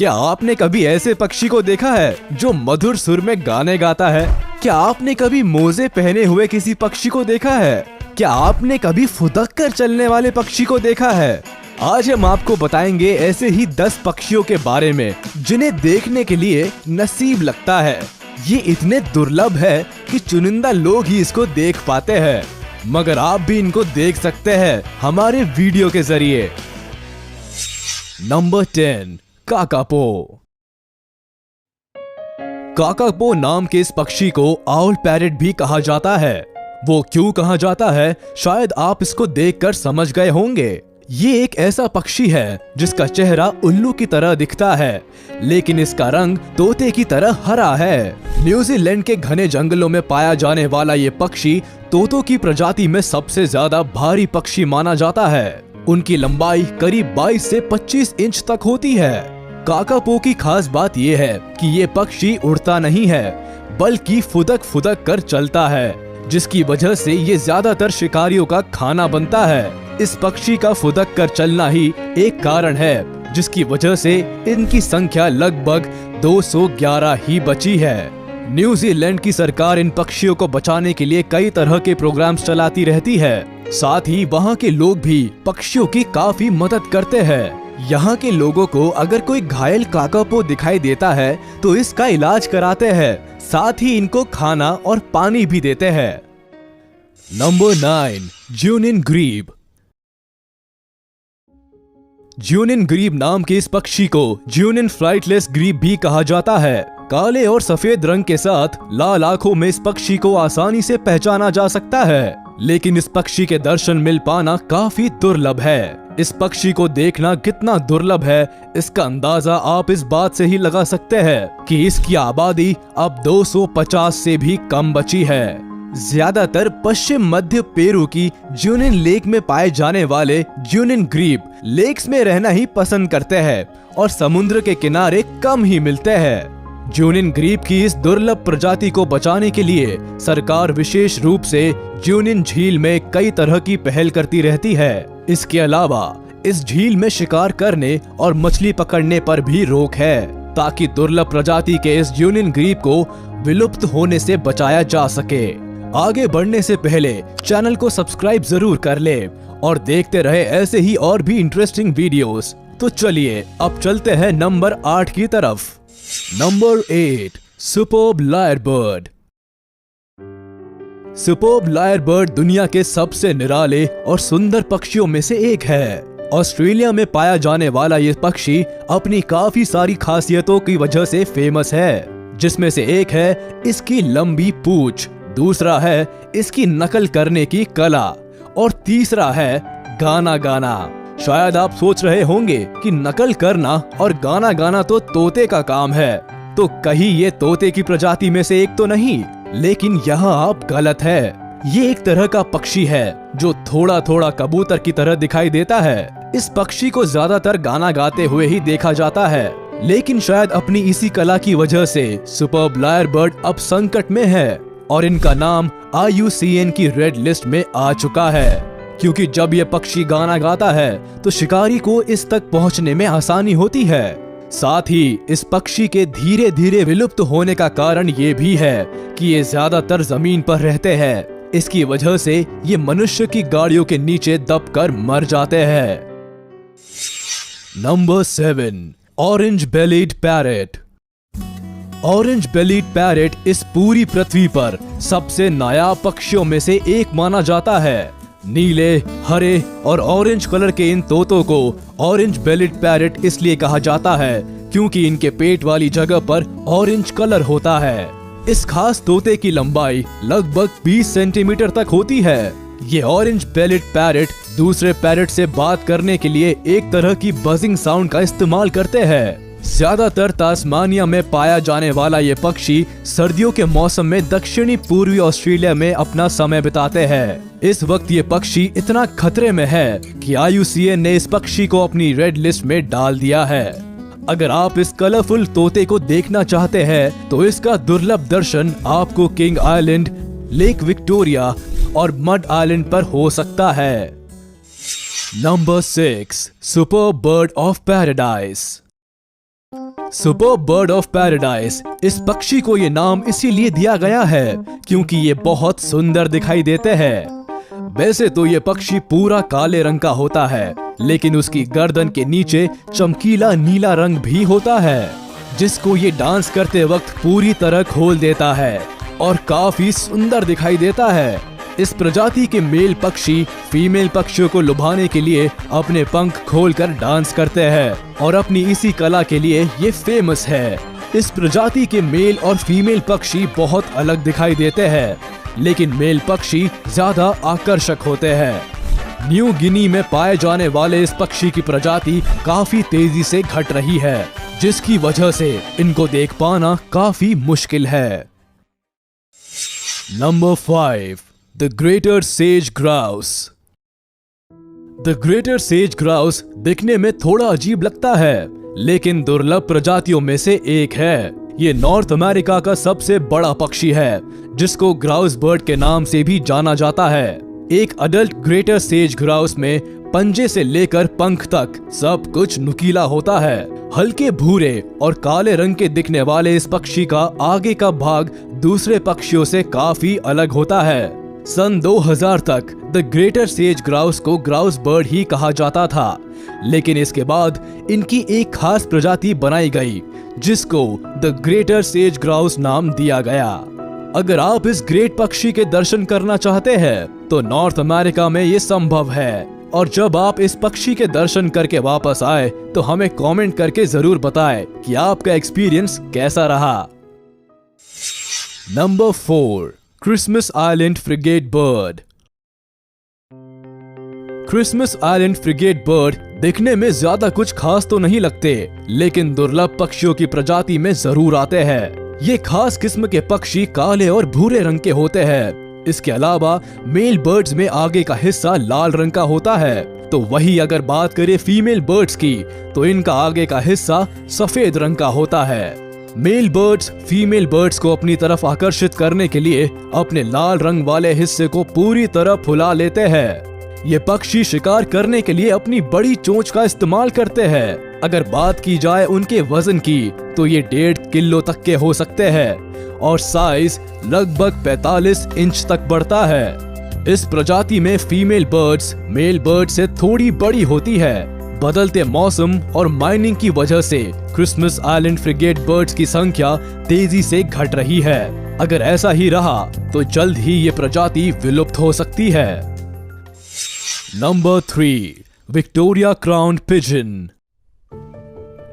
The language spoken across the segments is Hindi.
क्या आपने कभी ऐसे पक्षी को देखा है जो मधुर सुर में गाने गाता है? क्या आपने कभी मोजे पहने हुए किसी पक्षी को देखा है? क्या आपने कभी फुदक कर चलने वाले पक्षी को देखा है? आज हम आपको बताएंगे ऐसे ही 10 पक्षियों के बारे में जिन्हें देखने के लिए नसीब लगता है। ये इतने दुर्लभ है कि चुनिंदा लोग ही इसको देख पाते हैं, मगर आप भी इनको देख सकते हैं हमारे वीडियो के जरिए। Number 10, kakapo. काकापो नाम के इस पक्षी को आउल पैरेट भी कहा जाता है। वो क्यों कहा जाता है, शायद आप इसको देखकर समझ गए होंगे। ये एक ऐसा पक्षी है जिसका चेहरा उल्लू की तरह दिखता है, लेकिन इसका रंग तोते की तरह हरा है। न्यूजीलैंड के घने जंगलों में पाया जाने वाला ये पक्षी तोतों की प्रजाति में सबसे ज्यादा भारी पक्षी माना जाता है। उनकी लंबाई करीब 22 से 25 इंच तक होती है। काकापो की खास बात यह है कि ये पक्षी उड़ता नहीं है, बल्कि फुदक फुदक कर चलता है, जिसकी वजह से ये ज्यादातर शिकारियों का खाना बनता है। इस पक्षी का फुदक कर चलना ही एक कारण है जिसकी वजह से इनकी संख्या लगभग 211 ही बची है। न्यूजीलैंड की सरकार इन पक्षियों को बचाने के लिए कई तरह के प्रोग्राम्स चलाती रहती है। साथ ही वहाँ के लोग भी पक्षियों की काफी मदद करते हैं। यहाँ के लोगों को अगर कोई घायल काकापो दिखाई देता है तो इसका इलाज कराते हैं, साथ ही इनको खाना और पानी भी देते हैं। नंबर 9, ज्यूनिन ग्रीब। ज्यूनिन ग्रीब नाम के इस पक्षी को ज्यूनिन फ्लाइटलेस ग्रीब भी कहा जाता है। काले और सफेद रंग के साथ लाल आंखों में इस पक्षी को आसानी से पहचाना जा सकता है, लेकिन इस पक्षी के दर्शन मिल पाना काफी दुर्लभ है। इस पक्षी को देखना कितना दुर्लभ है, इसका अंदाजा आप इस बात से ही लगा सकते हैं कि इसकी आबादी अब 250 से भी कम बची है। ज्यादातर पश्चिम मध्य पेरू की ज्यूनिन लेक में पाए जाने वाले ज्यूनिन ग्रीब लेक्स में रहना ही पसंद करते हैं और समुद्र के किनारे कम ही मिलते हैं। ज्यूनिन ग्रीब की इस दुर्लभ प्रजाति को बचाने के लिए सरकार विशेष रूप से ज्यूनिन झील में कई तरह की पहल करती रहती है। इसके अलावा इस झील में शिकार करने और मछली पकड़ने पर भी रोक है, ताकि दुर्लभ प्रजाति के इस ज्यूनिन ग्रीब को विलुप्त होने से बचाया जा सके। आगे बढ़ने से पहले चैनल को सब्सक्राइब जरूर कर ले और देखते रहे ऐसे ही और भी इंटरेस्टिंग वीडियोस। तो चलिए अब चलते हैं नंबर 8 की तरफ। Number 8, superb lyrebird. Superb lyrebird दुनिया के सबसे निराले और सुंदर पक्षियों में से एक है। ऑस्ट्रेलिया में पाया जाने वाला ये पक्षी अपनी काफी सारी खासियतों की वजह से फेमस है, जिसमें से एक है इसकी लंबी पूंछ, दूसरा है इसकी नकल करने की कला और तीसरा है गाना गाना। शायद आप सोच रहे होंगे कि नकल करना और गाना गाना तो तोते का काम है, तो कहीं ये तोते की प्रजाति में से एक तो नहीं, लेकिन यहाँ आप गलत है। ये एक तरह का पक्षी है जो थोड़ा थोड़ा कबूतर की तरह दिखाई देता है। इस पक्षी को ज्यादातर गाना गाते हुए ही देखा जाता है, लेकिन शायद अपनी इसी कला की वजह से सुपर्ब लायरबर्ड अब संकट में है और इनका नाम IUCN की रेड लिस्ट में आ चुका है, क्योंकि जब ये पक्षी गाना गाता है तो शिकारी को इस तक पहुंचने में आसानी होती है। साथ ही इस पक्षी के धीरे धीरे विलुप्त होने का कारण ये भी है कि ये ज्यादातर जमीन पर रहते हैं। इसकी वजह से ये मनुष्य की गाड़ियों के नीचे दबकर मर जाते हैं। Number 7, orange bellied parrot. Orange bellied parrot इस पूरी पृथ्वी पर सबसे नायाब पक्षियों में से एक माना जाता है। नीले, हरे और ऑरेंज कलर के इन तोतों को ऑरेंज बेलीड पैरेट इसलिए कहा जाता है क्योंकि इनके पेट वाली जगह पर ऑरेंज कलर होता है। इस खास तोते की लंबाई लगभग 20 सेंटीमीटर तक होती है। ये ऑरेंज बेलीड पैरेट दूसरे पैरेट से बात करने के लिए एक तरह की बजिंग साउंड का इस्तेमाल करते हैं। ज्यादातर तास्मानिया में पाया जाने वाला ये पक्षी सर्दियों के मौसम में दक्षिणी पूर्वी ऑस्ट्रेलिया में अपना समय बिताते हैं। इस वक्त ये पक्षी इतना खतरे में है कि IUCN ने इस पक्षी को अपनी रेड लिस्ट में डाल दिया है। अगर आप इस कलरफुल तोते को देखना चाहते हैं तो इसका दुर्लभ दर्शन आपको किंग आइलैंड, लेक विक्टोरिया और मड आइलैंड पर हो सकता है। Number 6, super bird of paradise. Super bird of paradise, इस पक्षी को ये नाम इसीलिए दिया गया है क्योंकि ये बहुत सुंदर दिखाई देते हैं। वैसे तो ये पक्षी पूरा काले रंग का होता है, लेकिन उसकी गर्दन के नीचे चमकीला नीला रंग भी होता है, जिसको ये डांस करते वक्त पूरी तरह खोल देता है और काफी सुंदर दिखाई देता है। इस प्रजाति के मेल पक्षी फीमेल पक्षियों को लुभाने के लिए अपने पंख खोलकर डांस करते हैं और अपनी इसी कला के लिए ये फेमस है। इस प्रजाति के मेल और फीमेल पक्षी बहुत अलग दिखाई देते हैं, लेकिन मेल पक्षी ज्यादा आकर्षक होते हैं। न्यू गिनी में पाए जाने वाले इस पक्षी की प्रजाति काफी तेजी से घट रही है, जिसकी वजह से इनको देख पाना काफी मुश्किल है। Number 5, the greater says grouse. The greater says grouse दिखने में थोड़ा अजीब लगता है, लेकिन दुर्लभ प्रजातियों में से एक है। ये नॉर्थ अमेरिका का सबसे बड़ा पक्षी है, जिसको ग्राउस बर्ड के नाम से भी जाना जाता है। एक अडल्ट ग्रेटर सेज ग्राउस में पंजे से लेकर पंख तक सब कुछ नुकीला होता है। हल्के भूरे और काले रंग के दिखने वाले इस पक्षी का आगे का भाग दूसरे पक्षियों से काफी अलग होता है। सन 2000 तक द ग्रेटर सेज ग्राउस को ग्राउस बर्ड ही कहा जाता था, लेकिन इसके बाद इनकी एक खास प्रजाति बनाई गई, जिसको द ग्रेटर सेज ग्राउस नाम दिया गया। अगर आप इस ग्रेट पक्षी के दर्शन करना चाहते हैं तो नॉर्थ अमेरिका में ये संभव है, और जब आप इस पक्षी के दर्शन करके वापस आए तो हमें कमेंट करके जरूर बताएं कि आपका एक्सपीरियंस कैसा रहा। Number 4, Christmas island frigate bird. Christmas island frigate bird दिखने में ज्यादा कुछ खास तो नहीं लगते, लेकिन दुर्लभ पक्षियों की प्रजाति में जरूर आते हैं। ये खास किस्म के पक्षी काले और भूरे रंग के होते हैं। इसके अलावा मेल बर्ड्स में आगे का हिस्सा लाल रंग का होता है, तो वही अगर बात करें फीमेल बर्ड्स की तो इनका आगे का हिस्सा सफेद रंग का होता है। मेल बर्ड्स फीमेल बर्ड्स को अपनी तरफ आकर्षित करने के लिए अपने लाल रंग वाले हिस्से को पूरी तरह फुला लेते हैं। ये पक्षी शिकार करने के लिए अपनी बड़ी चोंच का इस्तेमाल करते हैं। अगर बात की जाए उनके वजन की तो ये 1.5 किलो तक के हो सकते हैं और साइज लगभग 45 इंच तक बढ़ता है। इस प्रजाति में फीमेल बर्ड्स मेल बर्ड से थोड़ी बड़ी होती है। बदलते मौसम और माइनिंग की वजह से क्रिसमस आइलैंड फ्रिगेट बर्ड्स की संख्या तेजी से घट रही है। अगर ऐसा ही रहा तो जल्द ही ये प्रजाति विलुप्त हो सकती है। Number 3, Victoria crowned pigeon.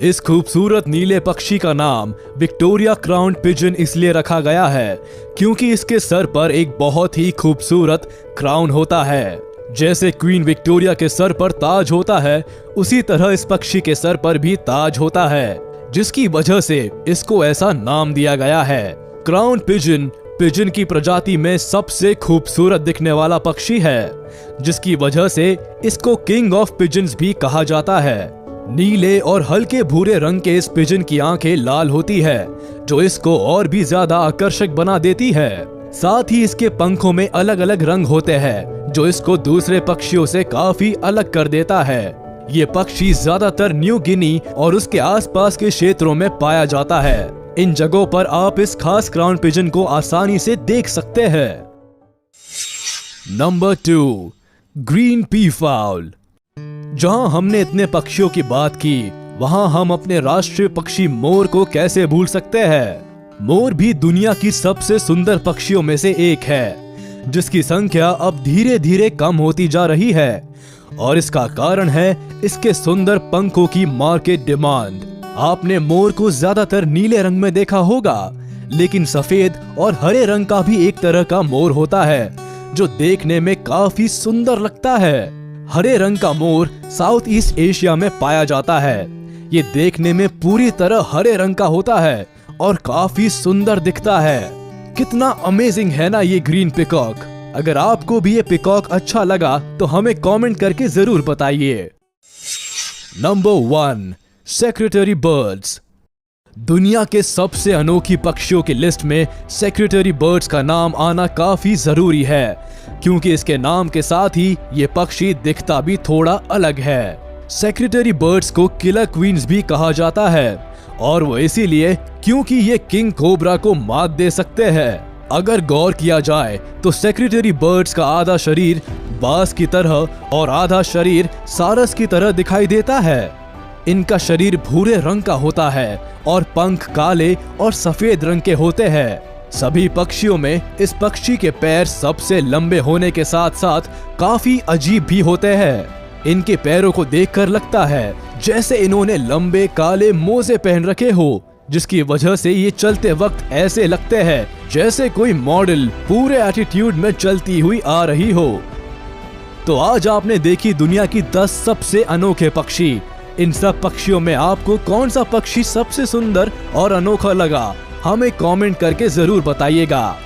इस खूबसूरत नीले पक्षी का नाम विक्टोरिया क्राउन्ड पिजन इसलिए रखा गया है क्योंकि इसके सर पर एक बहुत ही खूबसूरत क्राउन होता है। जैसे क्वीन विक्टोरिया के सर पर ताज होता है, उसी तरह इस पक्षी के सर पर भी ताज होता है, जिसकी वजह से इसको ऐसा नाम दिया गया है। क्राउन्ड पिजन पिजन की प्रजाति में सबसे खूबसूरत दिखने वाला पक्षी है, जिसकी वजह से इसको किंग ऑफ पिजन्स भी कहा जाता है। नीले और हल्के भूरे रंग के इस पिजन की आंखें लाल होती है, जो इसको और भी ज्यादा आकर्षक बना देती है। साथ ही इसके पंखों में अलग अलग रंग होते हैं, जो इसको दूसरे पक्षियों से काफी अलग कर देता है। ये पक्षी ज्यादातर न्यू गिनी और उसके आसपास के क्षेत्रों में पाया जाता है। इन जगहों पर आप इस खास क्राउन पिजन को आसानी से देख सकते हैं। Number 2, green peafowl. जहां हमने इतने पक्षियों की बात की, वहां हम अपने राष्ट्रीय पक्षी मोर को कैसे भूल सकते हैं। मोर भी दुनिया की सबसे सुंदर पक्षियों में से एक है, जिसकी संख्या अब धीरे धीरे कम होती जा रही है, और इसका कारण है इसके सुंदर पंखों की मार्केट डिमांड। आपने मोर को ज्यादातर नीले रंग में देखा होगा, लेकिन सफेद और हरे रंग का भी एक तरह का मोर होता है, जो देखने में काफी सुंदर लगता है। हरे रंग का मोर साउथ ईस्ट एशिया में पाया जाता है। ये देखने में पूरी तरह हरे रंग का होता है और काफी सुंदर दिखता है। कितना अमेजिंग है ना ये ग्रीन पिकॉक। अगर आपको भी ये पिकॉक अच्छा लगा तो हमें कमेंट करके जरूर बताइए। Number 1, secretary birds. दुनिया के सबसे अनोखी पक्षियों की लिस्ट में सेक्रेटरी बर्ड्स का नाम आना काफी जरूरी है, क्योंकि इसके नाम के साथ ही ये पक्षी दिखता भी थोड़ा अलग है। सेक्रेटरी बर्ड्स को किलर क्वींस भी कहा जाता है और वो इसीलिए क्योंकि ये किंग कोबरा को मात दे सकते हैं। अगर गौर किया जाए तो सेक्रेटरी बर्ड्स का आधा शरीर बाज की तरह और आधा शरीर सारस की तरह दिखाई देता है। इनका शरीर भूरे रंग का होता है और पंख काले और सफेद रंग के होते हैं। सभी पक्षियों में इस पक्षी के पैर सबसे लंबे होने के साथ साथ काफी अजीब भी होते हैं। इनके पैरों को देखकर लगता है जैसे इन्होंने लंबे काले मोजे पहन रखे हो, जिसकी वजह से ये चलते वक्त ऐसे लगते हैं जैसे कोई मॉडल पूरे एटीट्यूड में चलती हुई आ रही हो। तो आज आपने देखी दुनिया की 10 सबसे अनोखे पक्षी। इन सब पक्षियों में आपको कौन सा पक्षी सबसे सुंदर और अनोखा लगा, हमें कमेंट करके जरूर बताइएगा।